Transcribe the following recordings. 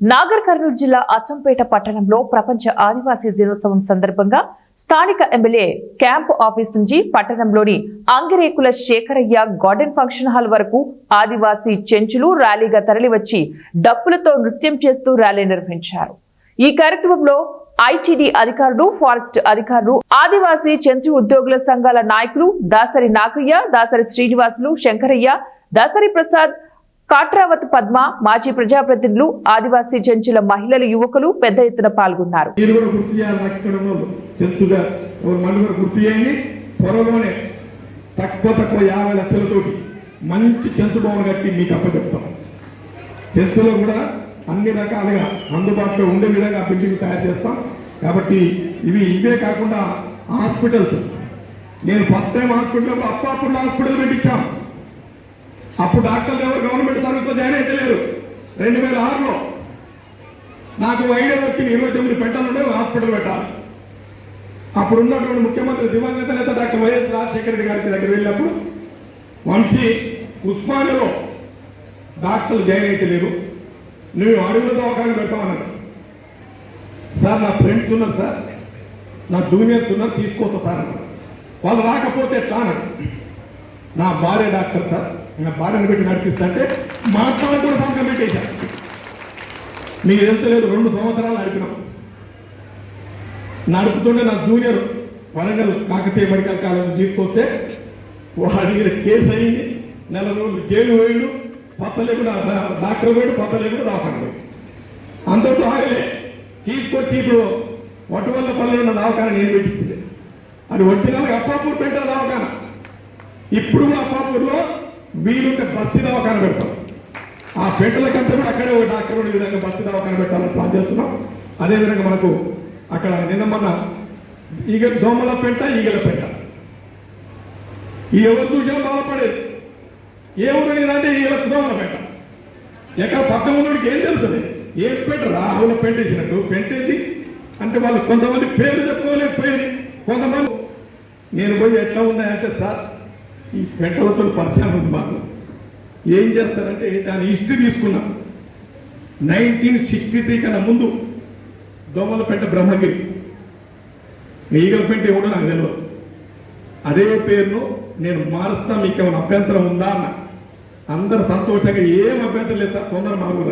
నాగర్ కర్నూలు జిల్లా అచ్చంపేట పట్టణంలో ప్రపంచ ఆదివాసీ దినోత్సవం సందర్భంగా స్థానిక ఎమ్మెల్యే క్యాంపు ఆఫీస్ నుంచి పట్టణంలోని Angirekula Sekharaiah garden function hall వరకు ఆదివాసీ చెంచులు ర్యాలీగా తరలివచ్చి డప్పులతో నృత్యం చేస్తూ ర్యాలీ నిర్వహించారు. ఈ కార్యక్రమంలో ఐటీడీ అధికారులు, ఫారెస్ట్ అధికారులు, ఆదివాసీ చెంచు ఉద్యోగుల సంఘాల నాయకులు దాసరి నాగయ్య, దాసరి శ్రీనివాసులు, శంకరయ్య, దాసరి ప్రసాద్, కాట్రావత్ పద్మ, మాజీ ప్రజాప్రతినిధులు, ఆదివాసీ చెంచుల మహిళలు, యువకులు పెద్ద ఎత్తున పాల్గొన్నారు. మంచి చెంచు భవన్ కట్టి మీకు అప్పచెప్తాం. చెంచులో కూడా అన్ని రకాలుగా అందుబాటులో ఉండే విధంగా బిల్డింగ్ తయారు చేస్తాం. కాబట్టి ఇవే కాకుండా హాస్పిటల్స్, నేను ఫస్ట్ టైం హాస్పిటల్ అప్పుడు హాస్పిటల్ పెట్టించాం. అప్పుడు డాక్టర్లు ఎవరు గవర్నమెంట్ సర్వీస్లో జాయిన్ అయితే లేరు. 2006లో నాకు ఐడియా వచ్చింది 29 పెంటలుండే హాస్పిటల్ పెట్టాలి. అప్పుడు ఉన్నటువంటి ముఖ్యమంత్రి దివంగత నేత డాక్టర్ వైఎస్ రాజశేఖర రెడ్డి గారికి దగ్గర వెళ్ళినప్పుడు వంశీ ఉస్మానియాలో డాక్టర్లు జాయిన్ అయితే లేరు, నువ్వు అడుగుల దవాఖాన పెట్టమన్నాడు. సార్ నా ఫ్రెండ్స్ ఉన్నారు సార్, నా జూనియర్స్ ఉన్నారు, తీసుకొస్తా సార్ అన్నారు. వాళ్ళు రాకపోతే ఎట్లా అన్నాడు. నా భార్య డాక్టర్ సార్, నా భార్యను పెట్టి నడిపిస్తా అంటే మాట్లాడుకుని సంఘం పెట్టేశారు. మీకు ఎంత లేదు, 2 సంవత్సరాలు నడిపినాం. నడుపుతుండే నా junior Warangal Kakatiya medical college తీసుకొస్తే అడిగిన కేసు అయింది. 4 రోజులు జైలు పోయిండు, పత్త లేకుండా డాక్టర్ పోయాడు, పత్త లేకుండా దవాఖాన పోయాడు. అందరితో ఆగలే, తీసుకొచ్చి ఇప్పుడు వటువల్ల పల్లెలు ఉన్న దవాఖాన నేను పెట్టించింది. అది ఒరిజినల్గా అప్పాపూర్ పెట్టే దవాఖాన. ఇప్పుడు కూడా అప్పాపూర్లో వీలుంటే బస్తీ దవాఖాన పెడతాం. ఆ పెట్టలకంతా కూడా అక్కడే ఒక డాక్టర్ ఈ విధంగా బస్తీ దవాఖాన పెట్టాలని ప్లాన్ చేస్తున్నాం. అదేవిధంగా మనకు అక్కడ నిన్న మొన్న దోమల పెంట, ఈగల పెంట, ఈ ఎవరు చూసినా బాధపడేది. ఏ ఊరు అంటే ఈగలకు దోమల పెంట. ఎక్కడ పక్కన ఉన్నోడికి ఏం తెలుస్తుంది? ఏం పెట్టరా ఆవుల పెంట ఇచ్చినట్టు. పెంటేది అంటే వాళ్ళు కొంతమంది పేరు చెప్పుకోలేకపోయింది. కొంతమంది నేను పోయి ఎట్లా ఉన్నాయంటే సార్ ఈ పెంటలతో పరిచయం ఉంది మాకు, ఏం చేస్తారంటే దాని హిస్టరీ తీసుకున్నాం. 1963 కన్నా ముందు దోమల పెంట బ్రహ్మగిరి, ఈగల పెంట ఎవడో నాకు తెలియదు. అదే పేరును నేను మారుస్తా, మీకు ఏమైనా అభ్యంతరం ఉందా అన్న. అందరు సంతోషంగా ఏం అభ్యంతరం లేదు సార్, తొందర మాకు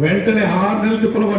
వెంటనే 6 నెలల